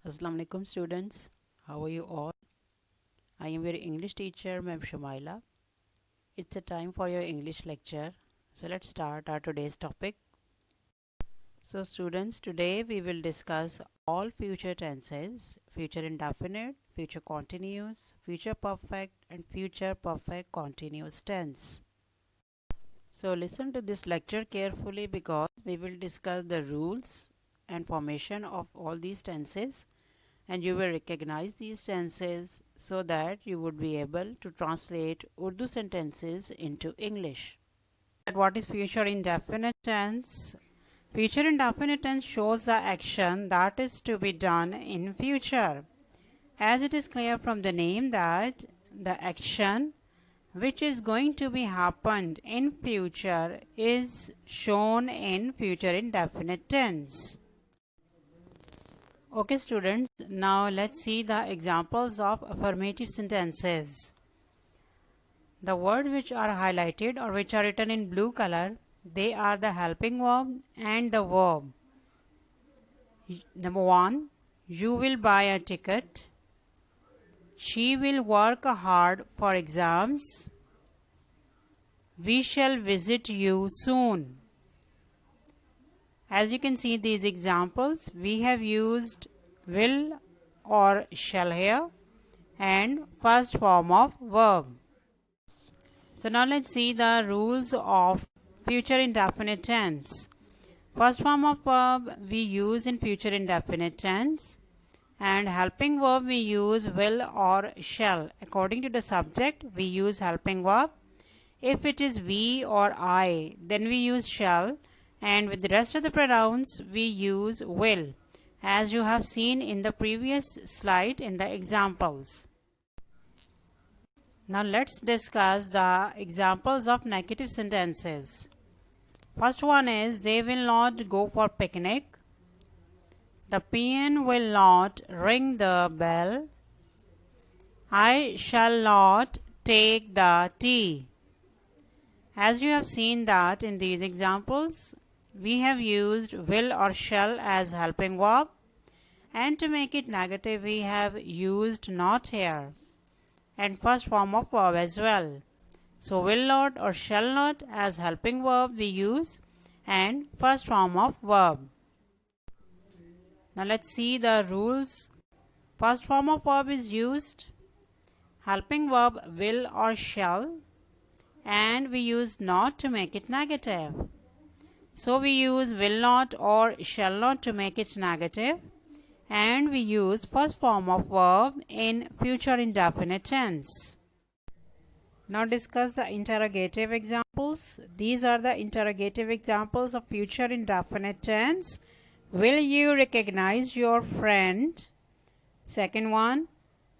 Assalamu alaikum students. How are you all? I am your English teacher, Ma'am Shamaila. It's a time for your English lecture. So let's start our today's topic. So students, today we will discuss all future tenses, future indefinite, future continuous, future perfect and future perfect continuous tense. So listen to this lecture carefully because we will discuss the rules and formation of all these tenses, and you will recognize these tenses so that you would be able to translate Urdu sentences into English. What is future indefinite tense? Future indefinite tense shows the action that is to be done in future. As it is clear from the name that the action which is going to be happened in future is shown in future indefinite tense. Okay students, now let's see the examples of affirmative sentences. The words which are highlighted or which are written in blue color, they are the helping verb and the verb. Number 1, you will buy a ticket. She will work hard for exams. We shall visit you soon. As you can see these examples, we have used will or shall here and first form of verb. So now let's see the rules of future indefinite tense. First form of verb we use in future indefinite tense, and helping verb we use will or shall. According to the subject we use helping verb. If it is we or I, then we use shall, and with the rest of the pronouns we use will, as you have seen in the previous slide in the examples. Now let's discuss the examples of negative sentences. First one is, they will not go for picnic. The peon will not ring the bell. I shall not take the tea. As you have seen that in these examples, we have used will or shall as helping verb, and to make it negative we have used not here and first form of verb as well. So will not or shall not as helping verb we use and first form of verb. Now let's see the rules. First form of verb is used, helping verb will or shall, and we use not to make it negative. So we use will not or shall not to make it negative, and we use first form of verb in future indefinite tense. Now discuss the interrogative examples. These are the interrogative examples of future indefinite tense. Will you recognize your friend? Second one,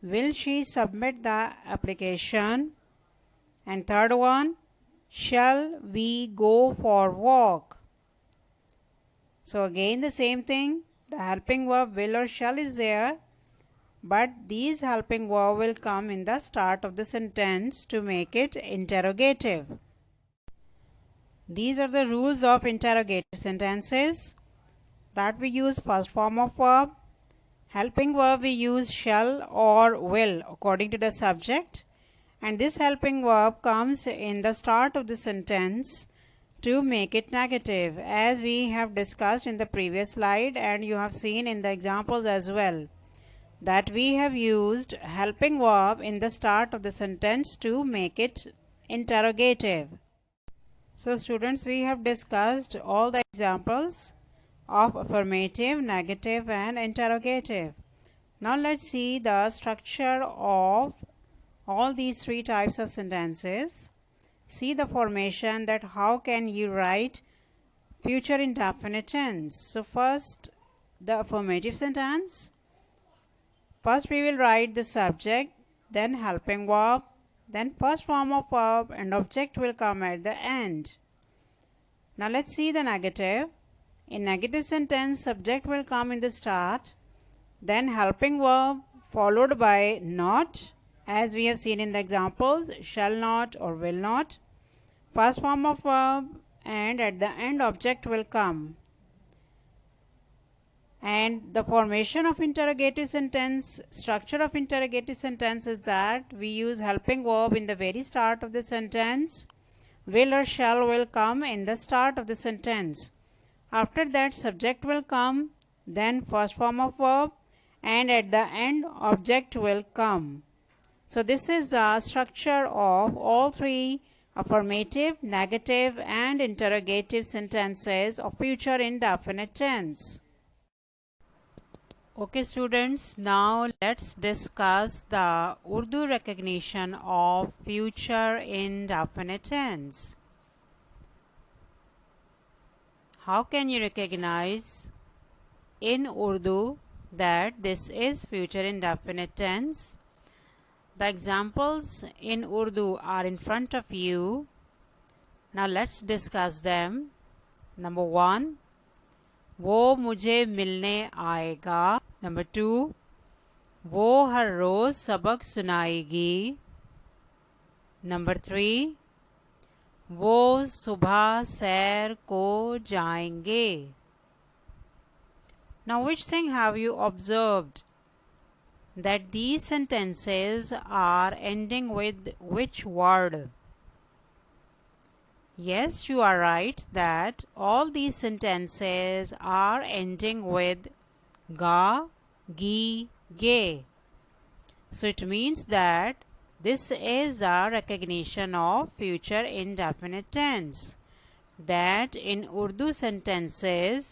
will she submit the application? And third one, shall we go for walk? So again the same thing, the helping verb will or shall is there, but these helping verb will come in the start of the sentence to make it interrogative. These are the rules of interrogative sentences, that we use first form of verb, helping verb we use shall or will according to the subject, and this helping verb comes in the start of the sentence to make it negative, as we have discussed in the previous slide and you have seen in the examples as well, that we have used helping verb in the start of the sentence to make it interrogative. So students, we have discussed all the examples of affirmative, negative and interrogative. Now let's see the structure of all these three types of sentences. See the formation, that how can you write future indefinite tense. So first, the affirmative sentence. First we will write the subject, then helping verb, then first form of verb, and object will come at the end. Now let's see the negative. In negative sentence, subject will come in the start, then helping verb followed by not, as we have seen in the examples, shall not or will not, first form of verb, and at the end object will come. And the formation of interrogative sentence, structure of interrogative sentence is that we use helping verb in the very start of the sentence. Will or shall will come in the start of the sentence. After that, subject will come, then first form of verb, and at the end, object will come. So this is the structure of all three affirmative, negative, and interrogative sentences of future indefinite tense. Okay students, now let's discuss the Urdu recognition of future indefinite tense. How can you recognize in Urdu that this is future indefinite tense? The examples in Urdu are in front of you. Now let's discuss them. Number 1, वो मुझे मिलने आएगा. Number 2, वो हर रोज सबक सुनाएगी. Number 3, वो सुबह सैर को जाएंगे. Now which thing have you observed? That these sentences are ending with which word? Yes, you are right that all these sentences are ending with ga, gi, ge. So it means that this is the recognition of future indefinite tense. That in Urdu sentences,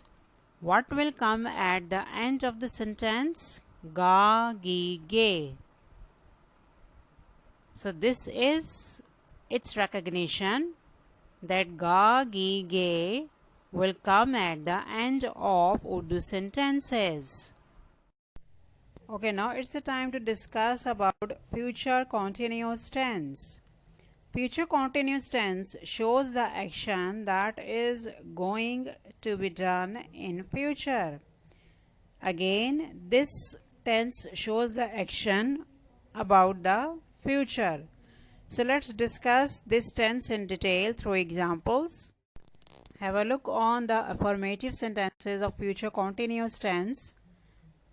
what will come at the end of the sentence? Ga, gi, ge. So this is its recognition that ga, gi, ge will come at the end of Urdu sentences. Okay, now it's the time to discuss about future continuous tense. Future continuous tense shows the action that is going to be done in future. Again, this tense shows the action about the future. So let's discuss this tense in detail through examples. Have a look on the affirmative sentences of future continuous tense.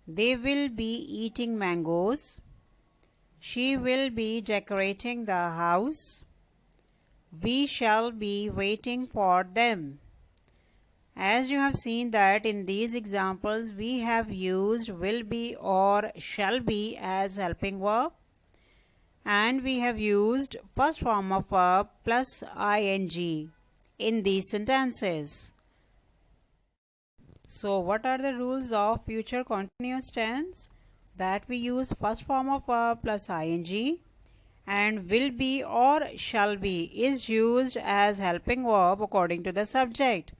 They will be eating mangoes. She will be decorating the house. We shall be waiting for them. As you have seen that in these examples we have used will be or shall be as helping verb, and we have used first form of verb plus ing in these sentences. So what are the rules of future continuous tense? That we use first form of verb plus ing, and will be or shall be is used as helping verb according to the subject.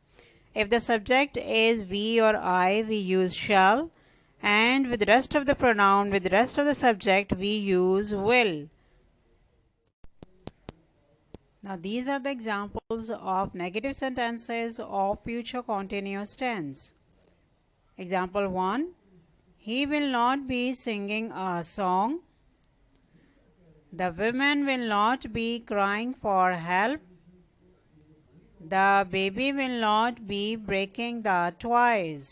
If the subject is we or I, we use shall, and with the rest of the pronoun, with the rest of the subject, we use will. Now these are the examples of negative sentences of future continuous tense. Example 1. He will not be singing a song. The women will not be crying for help. The baby will not be breaking the toys.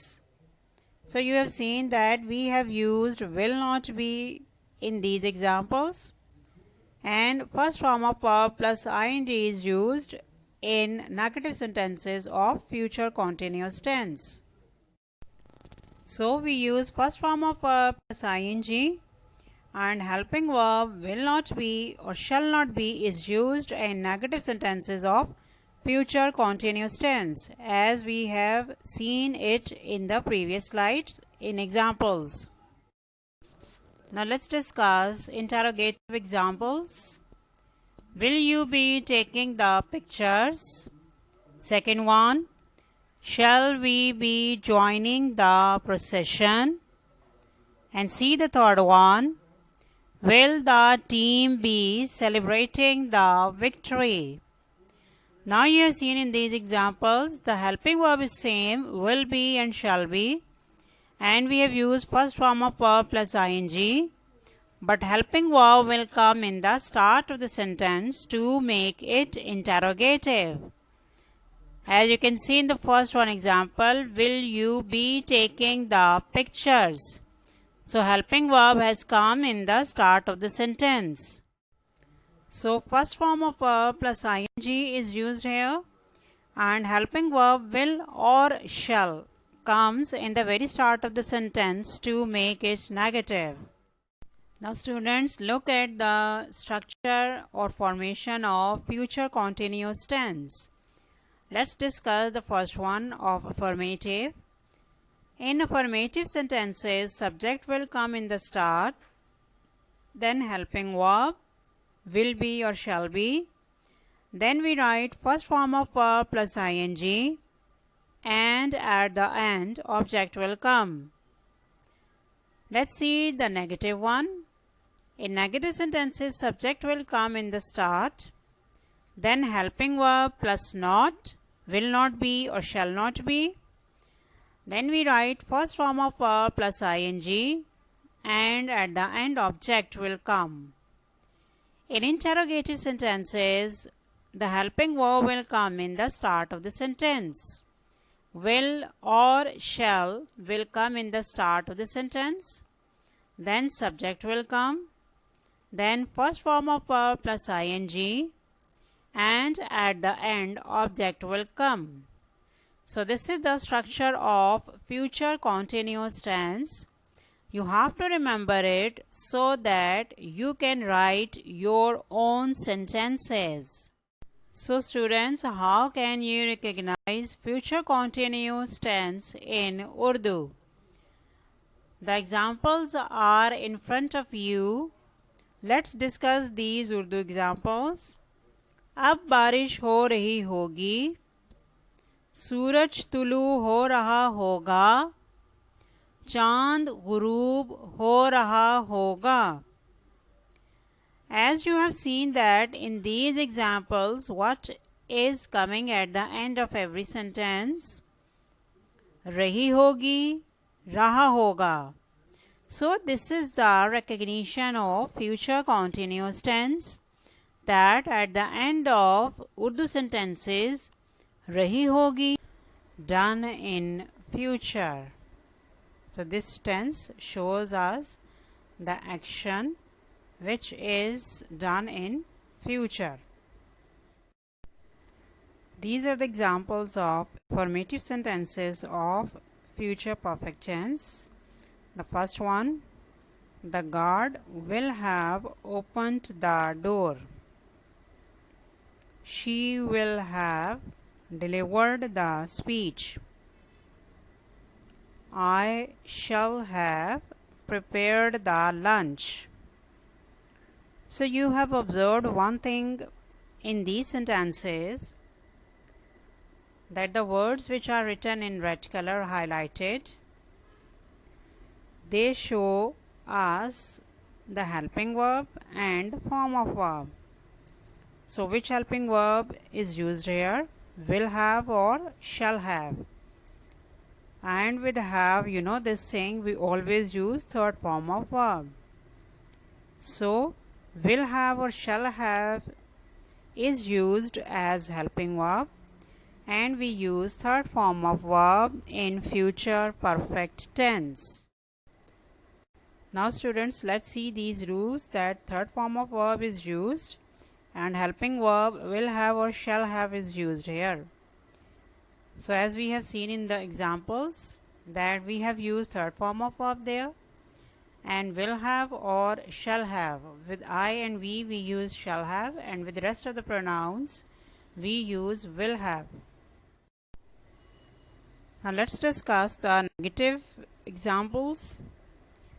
So you have seen that we have used will not be in these examples, and first form of verb plus ing is used in negative sentences of future continuous tense. So we use first form of verb plus ing, and helping verb will not be or shall not be is used in negative sentences of future continuous tense, as we have seen it in the previous slides in examples. Now let's discuss interrogative examples. Will you be taking the pictures? Second one, shall we be joining the procession? And see the third one, will the team be celebrating the victory? Now you have seen in these examples the helping verb is same, will be and shall be, and we have used first form of verb plus ing, but helping verb will come in the start of the sentence to make it interrogative. As you can see in the first one example, will you be taking the pictures? So helping verb has come in the start of the sentence. So first form of verb plus ing is used here, and helping verb will or shall comes in the very start of the sentence to make it negative. Now students, look at the structure or formation of future continuous tense. Let's discuss the first one of affirmative. In affirmative sentences, subject will come in the start, then helping verb will be or shall be, then we write first form of verb plus ing, and at the end object will come. Let's see the negative one. In negative sentences, subject will come in the start, then helping verb plus not, will not be or shall not be. Then we write first form of verb plus ing, and at the end object will come. In interrogative sentences, the helping verb will come in the start of the sentence. Will or shall will come in the start of the sentence. Then subject will come. Then first form of verb plus ing, and at the end object will come. So this is the structure of future continuous tense. You have to remember it so that you can write your own sentences. So students, how can you recognize future continuous tense in Urdu? The examples are in front of you. Let's discuss these Urdu examples. अब बारिश हो रही होगी, सूरज तुलू हो रहा होगा, चांद गुरूब हो रहा होगा. As you have seen that in these examples, what is coming at the end of every sentence? रही होगी, रहा होगा. So this is the recognition of future continuous tense, that at the end of Urdu sentences, rahi hogi done in future. So this tense shows us the action which is done in future. These are the examples of affirmative sentences of future perfect tense. The first one, the guard will have opened the door. She will have delivered the speech. I shall have prepared the lunch. So you have observed one thing in these sentences, that the words which are written in red color highlighted, they show us the helping verb and form of verb. So which helping verb is used here? Will have or shall have. And with have, you know this thing, we always use third form of verb. So will have or shall have is used as helping verb, and we use third form of verb in future perfect tense. Now students, let's see these rules, that third form of verb is used and helping verb will have or shall have is used here. So as we have seen in the examples, that we have used third form of verb there, and will have or shall have. With I and we use shall have, and with the rest of the pronouns we use will have. Now let's discuss the negative examples.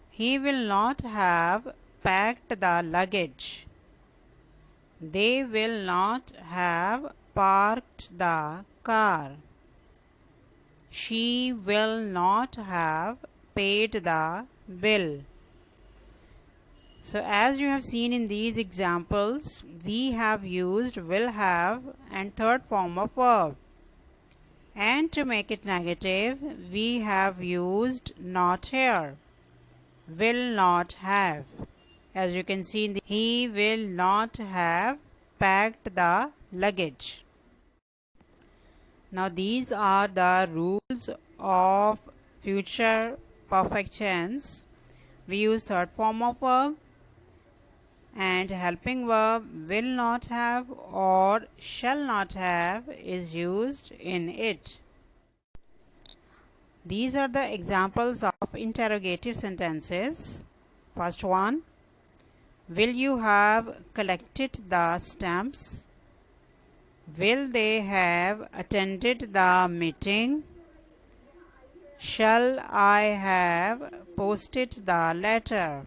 He will not have packed the luggage. They will not have parked the car. She will not have paid the bill. So as you have seen in these examples, we have used will have and third form of verb. And to make it negative, we have used not here. Will not have. As you can see, he will not have packed the luggage. Now these are the rules of future perfect tense. We use third form of verb and helping verb will not have or shall not have is used in it. These are the examples of interrogative sentences. First one, will you have collected the stamps? Will they have attended the meeting? Shall I have posted the letter?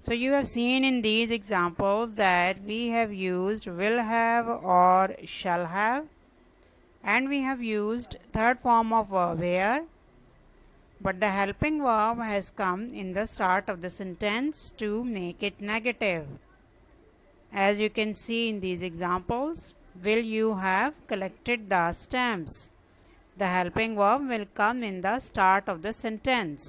So you have seen in these examples that we have used will have or shall have, and we have used third form of verb here, but the helping verb has come in the start of the sentence to make it negative. As you can see in these examples, will you have collected the stamps? The helping verb will come in the start of the sentence.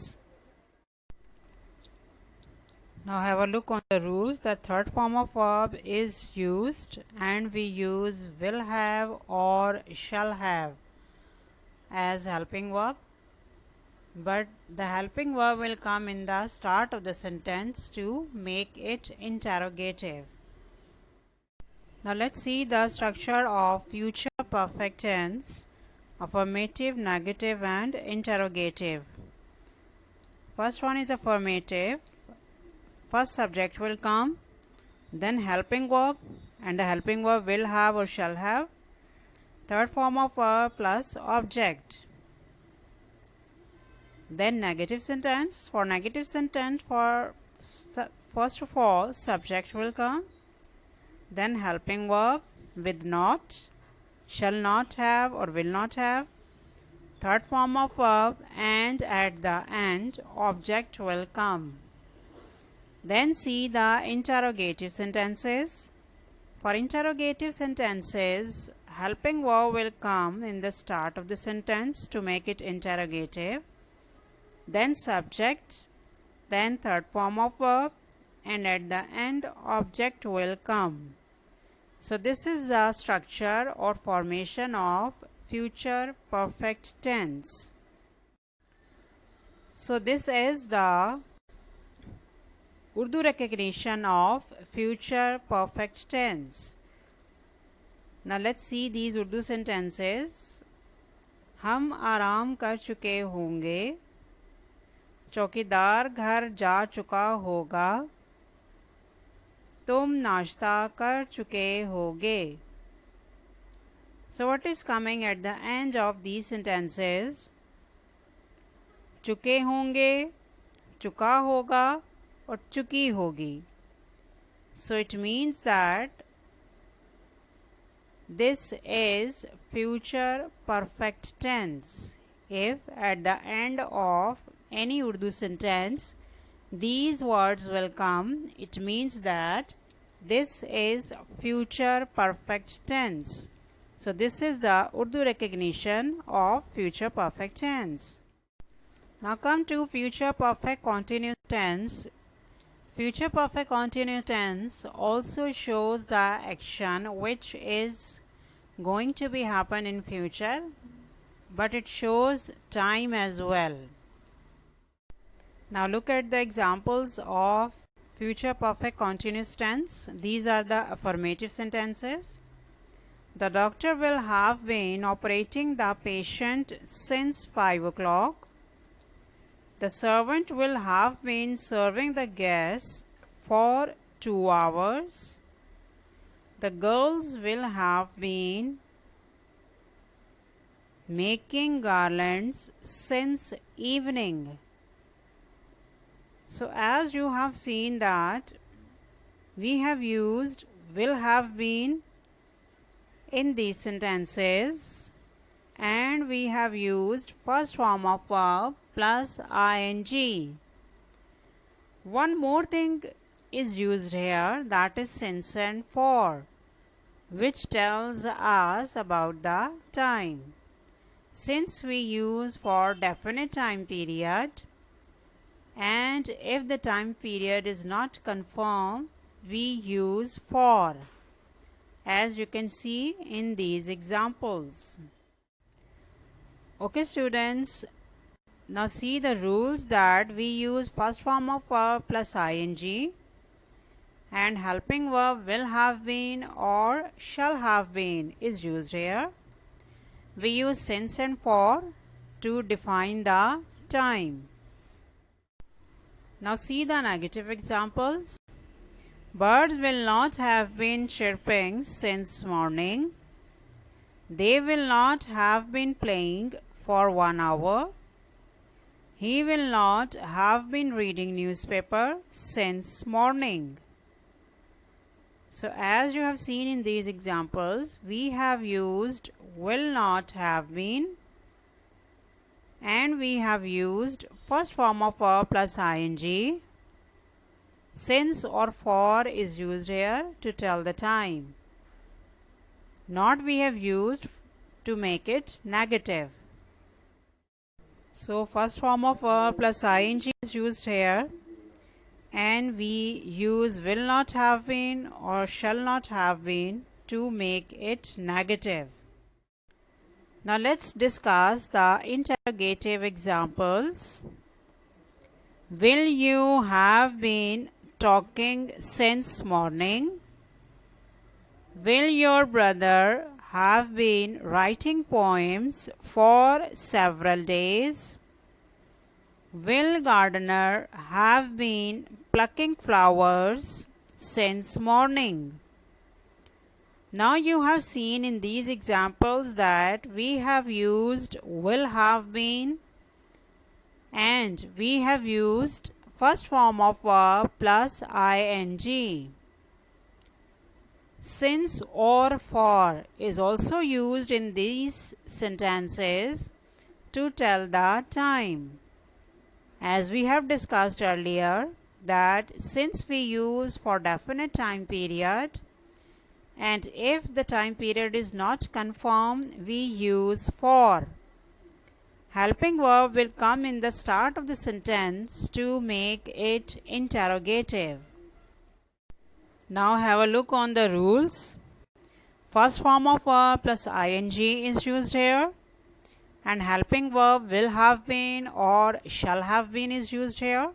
Now have a look on the rules. The third form of verb is used and we use will have or shall have as helping verb, but the helping verb will come in the start of the sentence to make it interrogative. Now let's see the structure of future perfect tense: affirmative, negative and interrogative. First one is affirmative. First subject will come, then helping verb, and the helping verb will have or shall have. Third form of verb plus object. Then negative sentence. For negative sentence, first of all, subject will come, then helping verb with not, shall not have or will not have. Third form of verb, and at the end, object will come. Then see the interrogative sentences. For interrogative sentences, helping verb will come in the start of the sentence to make it interrogative. Then subject, then third form of verb, and at the end object will come. So this is the structure or formation of future perfect tense. So this is the Urdu recognition of future perfect tense. Now let's see these Urdu sentences. हम आराम कर चुके होंगे, चौकीदार घर जा चुका होगा, तुम नाश्ता कर चुके होगे. So what is coming at the end of these sentences? चुके होंगे, चुका होगा और चुकी होगी. So it means that this is future perfect tense. If at the end of any Urdu sentence these words will come, it means that this is future perfect tense. So this is the Urdu recognition of future perfect tense. Now come to future perfect continuous tense. Future perfect continuous tense also shows the action which is going to be happen in future, but it shows time as well. Now look at the examples of future perfect continuous tense. These are the affirmative sentences. The doctor will have been operating the patient since 5 o'clock. The servant will have been serving the guests for 2 hours. The girls will have been making garlands since evening. So as you have seen that we have used will have been in these sentences, and we have used first form of verb plus ing. One more thing is used here, that is since and for, which tells us about the time. Since we use for definite time period, and if the time period is not confirmed, we use for. as you can see in these examples. Okay students, now see the rules that we use first form of verb plus ing and helping verb will have been or shall have been is used here. We use since and for to define the time. Now see the negative examples. Birds will not have been chirping since morning. They will not have been playing for 1 hour. He will not have been reading newspaper since morning. So as you have seen in these examples, we have used will not have been and we have used first form of verb plus ing. Since or for is used here to tell the time. Not we have used to make it negative. So first form of verb plus ing is used here and we use will not have been or shall not have been to make it negative. Now let's discuss the interrogative examples. Will you have been talking since morning? Will your brother have been writing poems for several days? Will gardener have been plucking flowers since morning? Now you have seen in these examples that we have used will have been and we have used first form of verb plus ing. Since or for is also used in these sentences to tell the time. As we have discussed earlier that since we use for definite time period and if the time period is not confirmed, we use for. Helping verb will come in the start of the sentence to make it interrogative. Now have a look on the rules. First form of verb plus ing is used here and helping verb will have been or shall have been is used here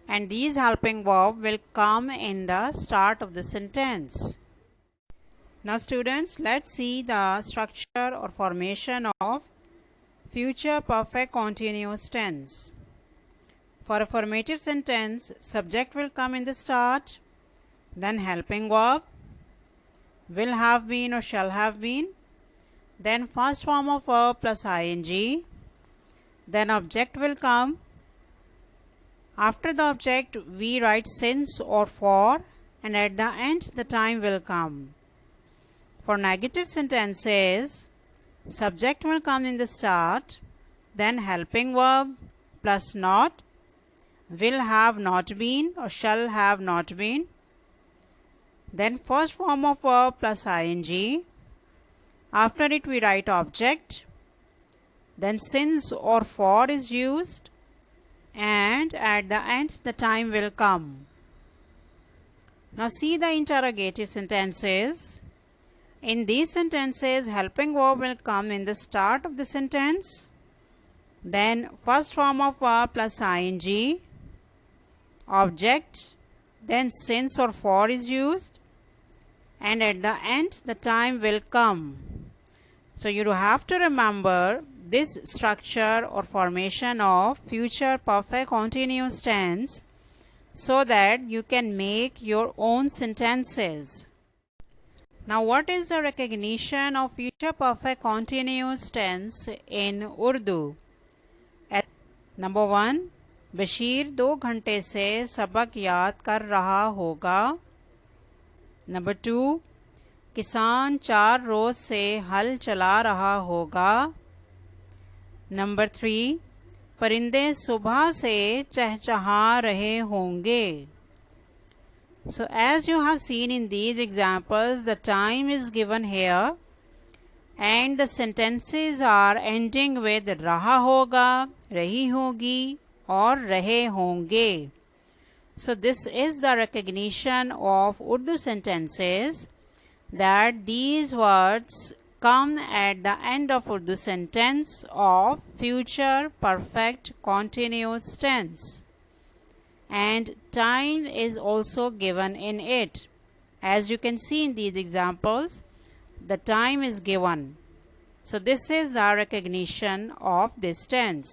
and these helping verb will come in the start of the sentence. Now students, let's see the structure or formation of future perfect continuous tense. For a formative sentence, subject will come in the start, then helping verb, will have been or shall have been, then first form of verb plus ing, then object will come. After the object we write since or for and at the end the time will come. For negative sentences, subject will come in the start, then helping verb plus not, will have not been or shall have not been, then first form of verb plus ing. After it we write object, then since or for is used and at the end the time will come. Now see the interrogative sentences. In these sentences, helping verb will come in the start of the sentence, then first form of verb plus ing, object, then since or for is used and at the end the time will come. So you have to remember this structure or formation of future perfect continuous tense so that you can make your own sentences. Now what is the recognition of future perfect continuous tense in Urdu? Number 1, Bashir 2 घंटे से सबक याद कर रहा होगा. Number 2, किसान 4 रोज से हल चला रहा होगा. Number 3, परिंदे सुबह से चहचहा रहे होंगे. So as you have seen in these examples, the time is given here and the sentences are ending with रहा होगा, रही होगी or रहे होंगे. So this is the recognition of Urdu sentences that these words come at the end of Urdu sentence of future perfect continuous tense, and time is also given in it. As you can see in these examples, the time is given. So this is the recognition of this tense.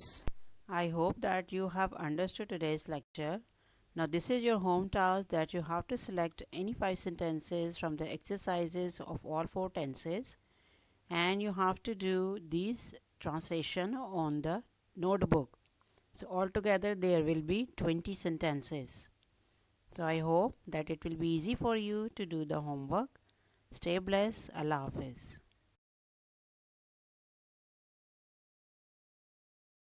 I hope that you have understood today's lecture. Now this is your home task, that you have to select any 5 sentences from the exercises of all 4 tenses, and you have to do these translation on the notebook. So altogether there will be 20 sentences. So I hope that it will be easy for you to do the homework. Stay blessed. Allah Hafiz.